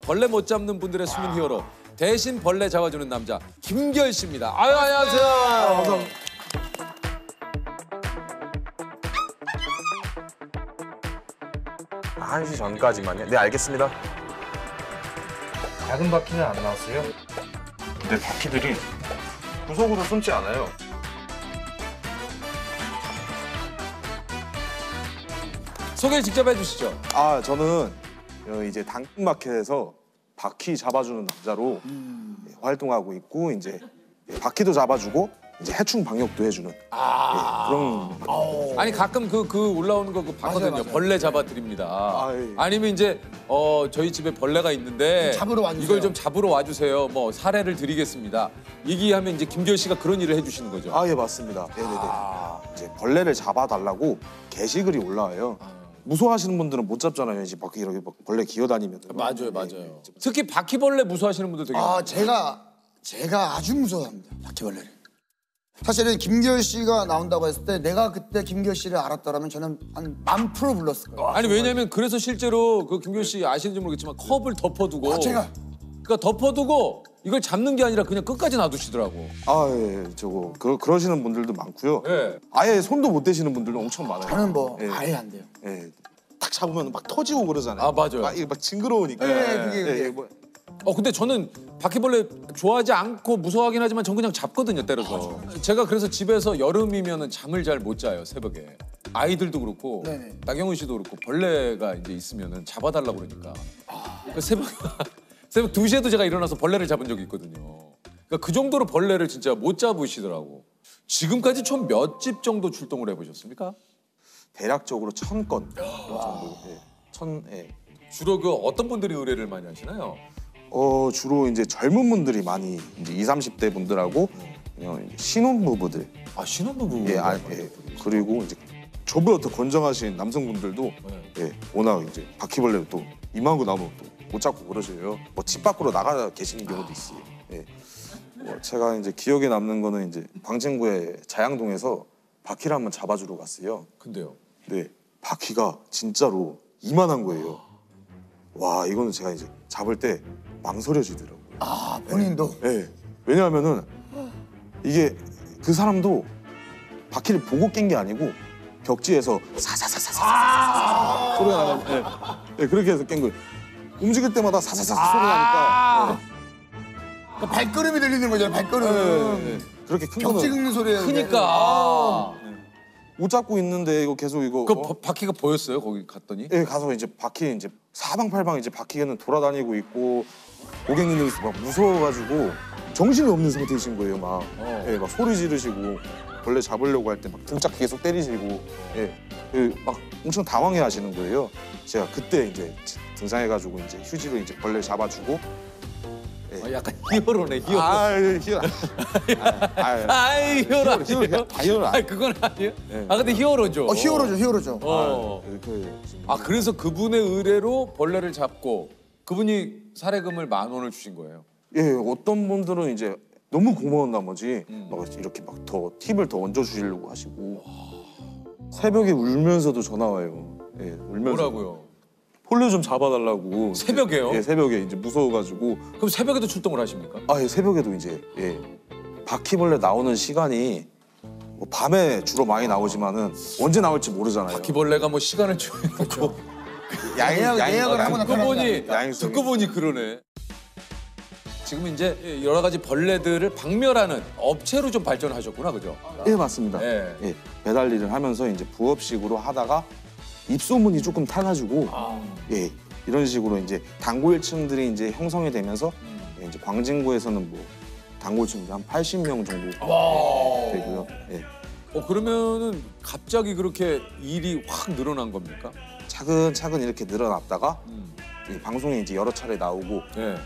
벌레 못 잡는 분들의 숨은 히어로 대신 벌레 잡아주는 남자 김결 씨입니다. 아유 안녕하세요. 감사합니다. 1시 전까지만요. 네, 알겠습니다. 작은 바퀴는 안 나왔어요? 근데 바퀴들이 구석으로 숨지 않아요. 소개를 직접 해주시죠. 저는 이제 당근마켓에서 바퀴 잡아주는 남자로 활동하고 있고, 이제 바퀴도 잡아주고 이제 해충 방역도 해주는 그런. 아니 가끔 그 올라오는 거 봤거든요. 맞아요. 벌레 잡아드립니다. 예. 아니면 이제 저희 집에 벌레가 있는데 잡으러 와주세요. 이걸 좀 잡으러 와주세요. 뭐 사례를 드리겠습니다. 얘기하면 이제 김결 씨가 그런 일을 해주시는 거죠. 예, 맞습니다. 네네네. 이제 벌레를 잡아달라고 게시글이 올라와요. 무서워하시는 분들은 못 잡잖아요. 이제 밖에 이렇게 막 벌레 기어다니면. 맞아요, 맞아요. 특히 바퀴벌레 무서워하시는 분들 되게 많아요. 제가 아주 무서워합니다. 바퀴벌레를. 사실은 김결 씨가 나온다고 했을 때 내가 그때 김결 씨를 알았더라면 저는 한 1000% 불렀을 거예요. 아니 왜냐면 그래서 실제로 그 김결 씨 아시는지 모르겠지만 컵을 덮어두고 제가 그러니까 덮어두고 이걸 잡는 게 아니라 그냥 끝까지 놔두시더라고. 그러시는 분들도 많고요. 예. 아예 손도 못 대시는 분들도 엄청 많아요. 저는 뭐 예. 아예 안 돼요. 예. 딱 잡으면 막 터지고 그러잖아요. 아, 맞아요. 이게 막 징그러우니까. 그게. 근데 저는 바퀴벌레 좋아하지 않고 무서워하긴 하지만 전 그냥 잡거든요, 때려서. 제가 그래서 집에서 여름이면은 잠을 잘 못 자요, 새벽에. 아이들도 그렇고 네네. 나경원 씨도 그렇고 벌레가 이제 있으면은 잡아달라고 그러니까. 그 새벽 2시에도 제가 일어나서 벌레를 잡은 적이 있거든요. 그러니까 그 정도로 벌레를 진짜 못 잡으시더라고. 지금까지 총 몇 집 정도 출동을 해보셨습니까? 대략적으로 1000건 정도. 주로 그 어떤 분들이 의뢰를 많이 하시나요? 주로 이제 젊은 분들이 많이 이제 20, 30대 분들하고 이제 신혼부부들. 신혼부부. 그리고 이제 저보다 더 건장하신 남성분들도 워낙 이제 바퀴벌레를 또 이만한 거 나오면 또 못 잡고 그러셔요. 뭐 집 밖으로 나가 계시는 경우도 있어요. 제가 이제 기억에 남는 거는 이제 광진구의 자양동에서 바퀴를 한번 잡아주러 갔어요. 근데요? 네, 바퀴가 진짜로 이만한 거예요. 와, 이거는 제가 이제 잡을 때 망설여지더라고요. 본인도? 네. 왜냐하면은 이게 그 사람도 바퀴를 보고 깬 게 아니고 벽지에서 사사사사사사사 소리가 나면 그렇게 해서 깬 거예요. 움직일 때마다 사사사사 소리 나니까 그 발걸음이 들리는 거잖아요, 발걸음. 그렇게 큰 벽지 거는 긁는 소리예요. 그니까. 못 잡고 있는데 이거 계속 이거 바퀴가 보였어요? 거기 갔더니? 가서 이제 바퀴 이제 사방팔방 이제 바퀴는 돌아다니고 있고 고객님들이 막 무서워가지고 정신이 없는 상태이신 거예요. 막 소리 지르시고 벌레 잡으려고 할 때 막 등짝 계속 때리시고 막 엄청 당황해하시는 거예요. 제가 그때 이제 등장해가지고 이제 휴지로 이제 벌레 잡아주고. 약간 히어로네, 히어로. 히어로. 히어로 아니에요? 히어로 아니에요. 그건 아니에요? 근데 히어로죠. 히어로죠. 그래서 그분의 의뢰로 벌레를 잡고 그분이 사례금을 10,000원을 주신 거예요? 어떤 분들은 이제 너무 고마운 나머지 막 이렇게 막 더 팁을 더 얹어주시려고 하시고 새벽에 울면서도 전화 와요. 울면서. 뭐라고요? 벌레 좀 잡아달라고. 새벽에요? 새벽에 이제 무서워가지고. 그럼 새벽에도 출동을 하십니까? 새벽에도 이제 바퀴벌레 나오는 시간이 뭐 밤에 주로 많이 나오지만은 언제 나올지 모르잖아요. 바퀴벌레가 뭐 시간을 정해놓고 예약을 하고 듣고 보니 그러네. 지금 이제 여러 가지 벌레들을 박멸하는 업체로 좀 발전하셨구나, 그죠? 맞습니다. 배달 일을 하면서 이제 부업식으로 하다가 입소문이 조금 타가지고 이런 식으로 이제 단골층들이 이제 형성이 되면서 이제 광진구에서는 뭐 단골층이 한 80명 정도 되고요. 그러면은 갑자기 그렇게 일이 확 늘어난 겁니까? 차근차근 이렇게 늘어났다가 이 방송에 이제 여러 차례 나오고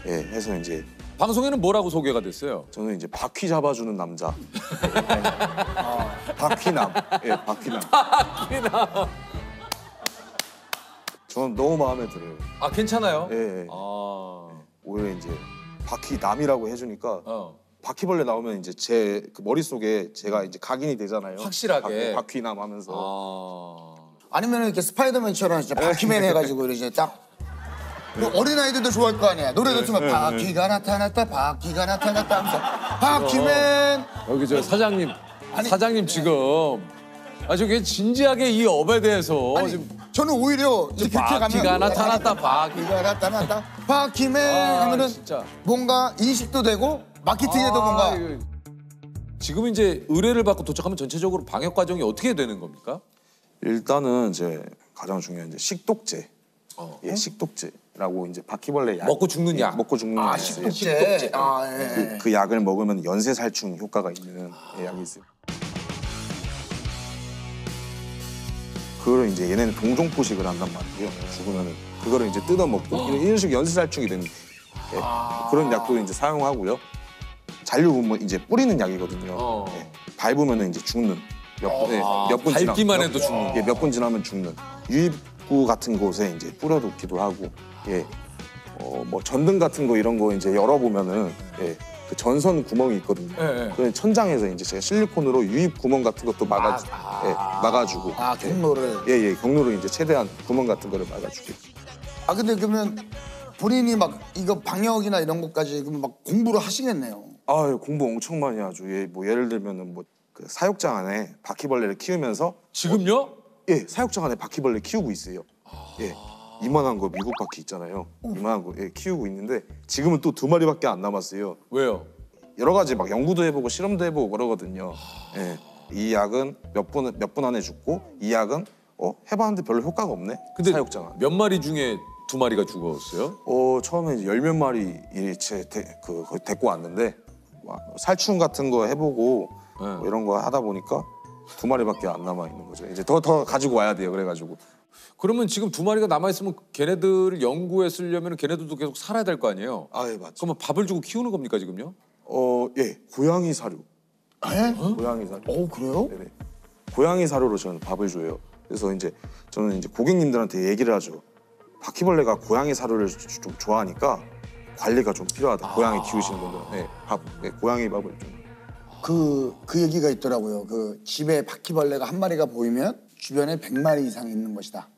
해서 이제 방송에는 뭐라고 소개가 됐어요? 저는 이제 바퀴 잡아주는 남자. 바퀴남. 바퀴남. 저는 너무 마음에 들어요. 괜찮아요? 오히려 이제 바퀴남이라고 해주니까 바퀴벌레 나오면 이제 제 그 머릿속에 제가 이제 각인이 되잖아요. 확실하게. 바퀴남 하면서. 아니면 이렇게 스파이더맨처럼 진짜 바퀴맨 해가지고 이제 딱 어린아이들도 좋아할 거 아니야. 노래도 좀 바퀴가 나타났다 바퀴가 나타났다 하면서 바퀴맨. 여기 저 사장님 아니, 사장님 지금 아주 그냥 진지하게 이 업에 대해서 아니, 지금 저는 오히려 이제 그렇게 가면 바퀴가 나타났다 바퀴가 나타났다 바퀴맨 아, 하면은 진짜. 뭔가 인식도 되고 마케팅에도 뭔가 이거- 지금 이제 의뢰를 받고 도착하면 전체적으로 방역 과정이 어떻게 되는 겁니까? 일단은 이제 가장 중요한 이제 식독제. 예, 식독제라고 이제 바퀴벌레 약. 먹고 죽는 예, 약. 먹고 죽는 약. 식독제. 아, 예. 그 약을 먹으면 연쇄살충 효과가 있는 약이 있어요. 그거를 이제 얘네는 동종포식을 한단 말이에요. 죽으면은 그거를 이제 뜯어먹고 이런 식으로 연쇄살충이 되는 그런 약도 이제 사용하고요. 잔류분무 이제 뿌리는 약이거든요. 예, 밟으면은 이제 죽는 몇 분 밟기만 해도 죽는. 몇 분 지나면 죽는 유입구 같은 곳에 이제 뿌려두기도 하고 뭐 전등 같은 거 이런 거 이제 열어보면은 그 전선 구멍이 있거든요. 그 천장에서 이제 제가 실리콘으로 유입 구멍 같은 것도 막아주고 경로를 경로를 이제 최대한 구멍 같은 거를 막아주고. 근데 그러면 본인이 막 이거 방역이나 이런 것까지 그러면 막 공부를 하시겠네요. 공부 엄청 많이 하죠. 뭐 예를 들면은 뭐 그 사육장 안에 바퀴벌레를 키우면서 지금요? 사육장 안에 바퀴벌레 키우고 있어요. 이만한 거 미국 바퀴 있잖아요. 이만한 거 키우고 있는데 지금은 또 2마리밖에 안 남았어요. 왜요? 여러 가지 막 연구도 해보고 실험도 해보고 그러거든요. 이 약은 몇 분 안에 죽고 이 약은 해봤는데 별로 효과가 없네. 근데 사육장 안에. 몇 마리 중에 2마리가 죽었어요? 처음에 이제 10몇 마리 거의 데리고 왔는데 살충 같은 거 해보고 뭐 이런 거 하다 보니까 2마리밖에 안 남아 있는 거죠. 이제 더 가지고 와야 돼요. 그래가지고. 그러면 지금 2마리가 남아있으면 걔네들을 연구에 쓰려면 걔네들도 계속 살아야 될 거 아니에요? 맞죠. 그러면 밥을 주고 키우는 겁니까 지금요? 고양이 사료. 에? 고양이 사료. 그래요? 네네. 고양이 사료로 저는 밥을 줘요. 그래서 이제 저는 이제 고객님들한테 얘기를 하죠. 바퀴벌레가 고양이 사료를 좀 좋아하니까 관리가 좀 필요하다. 고양이 키우시는 분들은 고양이 밥을 좀. 그 얘기가 있더라고요. 그 집에 바퀴벌레가 한 마리가 보이면 주변에 100마리 이상 있는 것이다.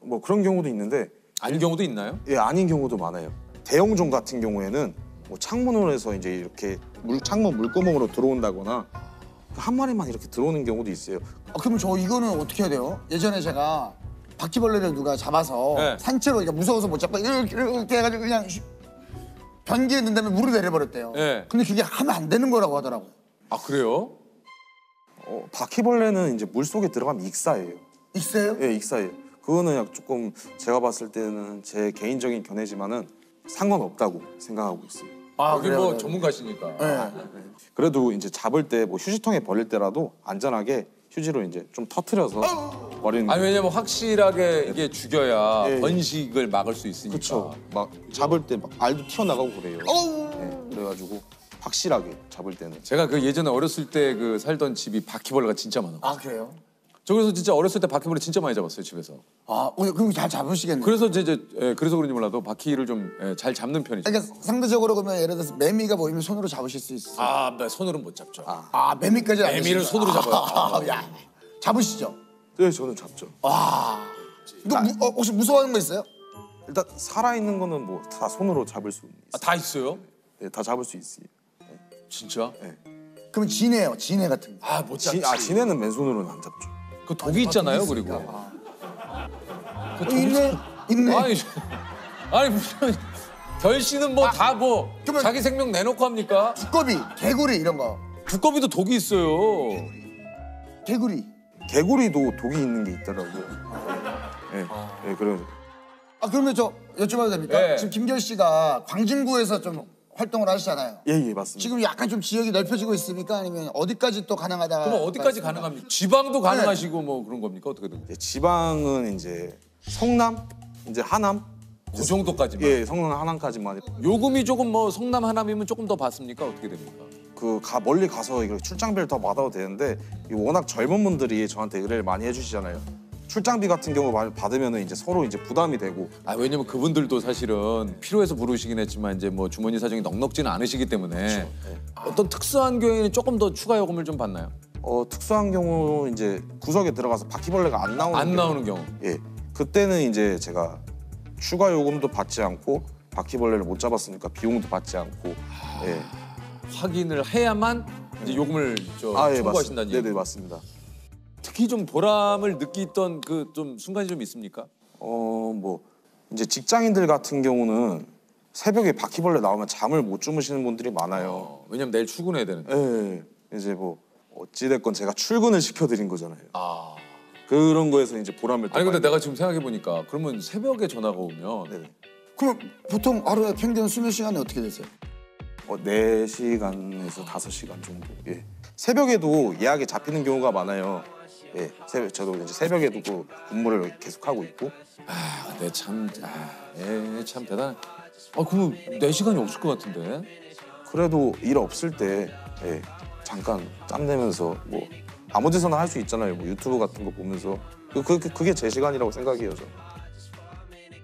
뭐 그런 경우도 있는데 아닌 경우도 있나요? 아닌 경우도 많아요. 대형종 같은 경우에는 뭐 창문으로 해서 이제 이렇게 창문 물구멍으로 들어온다거나 한 마리만 이렇게 들어오는 경우도 있어요. 그럼 저 이거는 어떻게 해야 돼요? 예전에 제가 바퀴벌레를 누가 잡아서 네. 산채로 그러니까 무서워서 못 잡고 이렇게 해가지고 그냥 변기에 넣은 다음에 물을 내려버렸대요. 네. 근데 그게 하면 안 되는 거라고 하더라고요. 아 그래요? 바퀴벌레는 이제 물 속에 들어가면 익사예요. 있어요? 익사예요. 그거는 조금 제가 봤을 때는 제 개인적인 견해지만은 상관없다고 생각하고 있어요. 여기 뭐 전문가시니까. 네. 그래도 이제 잡을 때 뭐 휴지통에 버릴 때라도 안전하게 휴지로 이제 좀 터트려서 버리는. 아니 왜냐면 확실하게 이게 죽여야 번식을 막을 수 있으니까. 그렇죠. 막 잡을 때 막 알도 튀어나가고 그래요. 그래가지고 확실하게 잡을 때는. 제가 그 예전에 어렸을 때 그 살던 집이 바퀴벌레가 진짜 많아. 그래요? 저 그래서 진짜 어렸을 때 바퀴벌레 진짜 많이 잡았어요 집에서. 그럼 잘 잡으시겠네요. 그래서 이제 그래서 그런지 몰라도 바퀴를 좀 잘 잡는 편이죠. 그러니까 상대적으로 그러면 예를 들어서 매미가 보이면 손으로 잡으실 수 있어요. 네, 손으로는 못 잡죠. 매미까지 안 매미를 되시구나. 손으로 잡아요. 야, 잡으시죠. 네, 저는 잡죠. 이거 혹시 무서워하는 거 있어요? 일단 살아있는 거는 뭐 다 손으로 잡을 수 있어요. 다 있어요? 네, 다 잡을 수 있어요. 진짜? 그러면 진해요. 진해 같은 거. 못 잡지. 진해는 맨손으로는 안 잡죠. 그 독이 있잖아요, 그리고. 있네. 아니 무슨 결씨는 뭐 다 뭐 그러면- 자기 생명 내놓고 합니까? 두꺼비, 개구리 이런 거. 두꺼비도 독이 있어요. 개구리. 개구리도 독이 있는 게 있더라고요. 그래서 그러면 저 여쭤봐도 됩니까? 네. 지금 김결 씨가 광진구에서 좀 활동을 하시잖아요. 예, 맞습니다. 지금 약간 좀 지역이 넓혀지고 있습니까? 아니면 어디까지 또 가능하다? 그럼 어디까지 가능합니까? 지방도 가능하시고 뭐 그런 겁니까? 어떻게든. 지방은 이제 성남, 이제 하남, 그 정도까지만. 성남 하남까지만. 요금이 조금 뭐 성남 하남이면 조금 더 받습니까? 어떻게 됩니까? 멀리 가서 이거 출장비를 더 받아도 되는데 워낙 젊은 분들이 저한테 의뢰를 많이 해주시잖아요. 출장비 같은 경우 많이 받으면 이제 서로 이제 부담이 되고. 왜냐면 그분들도 사실은 필요해서 부르시긴 했지만 이제 뭐 주머니 사정이 넉넉지는 않으시기 때문에 어떤 특수한 경우에는 조금 더 추가 요금을 좀 받나요? 특수한 경우 이제 구석에 들어가서 바퀴벌레가 안 나오는 안 나오는 경우. 그때는 이제 제가 추가 요금도 받지 않고 바퀴벌레를 못 잡았으니까 비용도 받지 않고 예. 확인을 해야만 이제 요금을 예, 청구하신다는 네네 얘기. 맞습니다. 특히 좀 보람을 느끼던 그 좀 순간이 좀 있습니까? 뭐 이제 직장인들 같은 경우는 새벽에 바퀴벌레 나오면 잠을 못 주무시는 분들이 많아요. 왜냐면 내일 출근해야 되는데. 예. 이제 뭐 어찌됐건 제가 출근을 시켜드린 거잖아요. 아. 그런 거에서 이제 보람을 또 아니 근데 많이- 내가 지금 생각해 보니까 그러면 새벽에 전화가 오면 네네. 그럼 보통 하루에 평균 수면 시간이 어떻게 되세요? 4시간에서 5시간 정도. 예. 새벽에도 예약이 잡히는 경우가 많아요. 예. 저도 이제 새벽에도 그 근무를 계속 하고 있고. 근데 참 대단해. 그러면 4시간이 없을 것 같은데. 그래도 일 없을 때 예. 잠깐 짬 내면서 뭐 아무 데서나 할 수 있잖아요. 뭐 유튜브 같은 거 보면서 그게 제 시간이라고 생각해요. 저.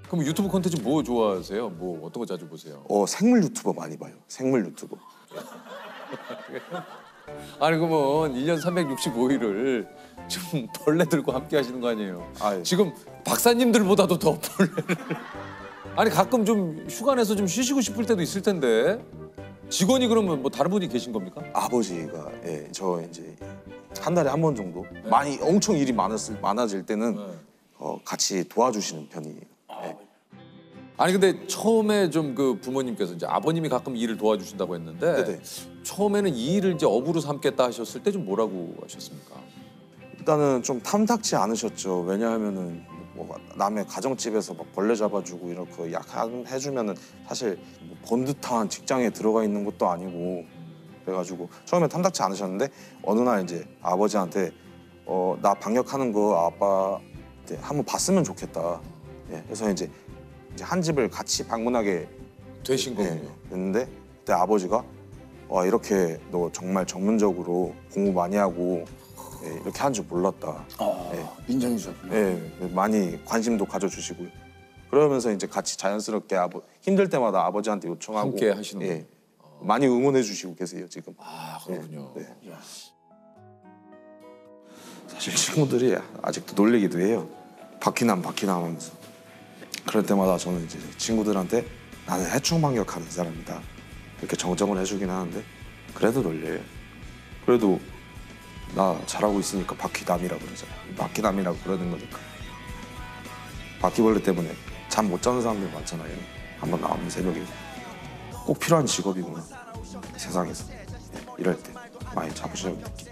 그럼 유튜브 콘텐츠 뭐 좋아하세요? 뭐 어떤 거 자주 보세요? 생물 유튜버 많이 봐요. 생물 유튜버. 아니 그러면 1년 365일을 좀 벌레들과 함께 하시는 거 아니에요? 예. 지금 박사님들보다도 더 벌레를. 아니 가끔 좀 휴가 내서 좀 쉬시고 싶을 때도 있을 텐데 직원이 그러면 뭐 다른 분이 계신 겁니까? 아버지가 저 이제 한 달에 한 번 정도 많이 엄청 일이 많아질 때는 같이 도와주시는 편이에요. 예. 아니 근데 처음에 좀 그 부모님께서 이제 아버님이 가끔 일을 도와주신다고 했는데 네네. 처음에는 이 일을 이제 업으로 삼겠다 하셨을 때 좀 뭐라고 하셨습니까? 일단은 좀 탐탁지 않으셨죠. 왜냐하면은 뭐 남의 가정집에서 막 벌레 잡아주고 이렇게 해주면은 사실 뭐 번듯한 직장에 들어가 있는 것도 아니고 그래가지고 처음에 탐탁지 않으셨는데 어느 날 이제 아버지한테 나 방역하는 거 아빠한테 한번 봤으면 좋겠다. 예, 그래서 이제 한 집을 같이 방문하게 되신 거군요. 됐는데 그때 아버지가 와 이렇게 너 정말 전문적으로 공부 많이 하고 이렇게 한 줄 몰랐다. 인정해 주셨군요. 많이 관심도 가져주시고요. 그러면서 이제 같이 자연스럽게 힘들 때마다 아버지한테 요청하고 함께 하시는 많이 응원해 주시고 계세요 지금. 그렇군요. 네. 사실 친구들이 아직도 놀리기도 해요. 바퀴남 하면서. 그럴 때마다 저는 이제 친구들한테 나는 해충 방역하는 사람이다 이렇게 정정을 해주긴 하는데 그래도 놀려요. 그래도 나 잘하고 있으니까 바퀴남이라고 그러잖아요. 바퀴남이라고 그러는 거니까. 바퀴벌레 때문에 잠 못 자는 사람들 많잖아요. 한번 나오면 새벽에 꼭 필요한 직업이구나 세상에서. 이럴 때 많이 잡으시는 느낌.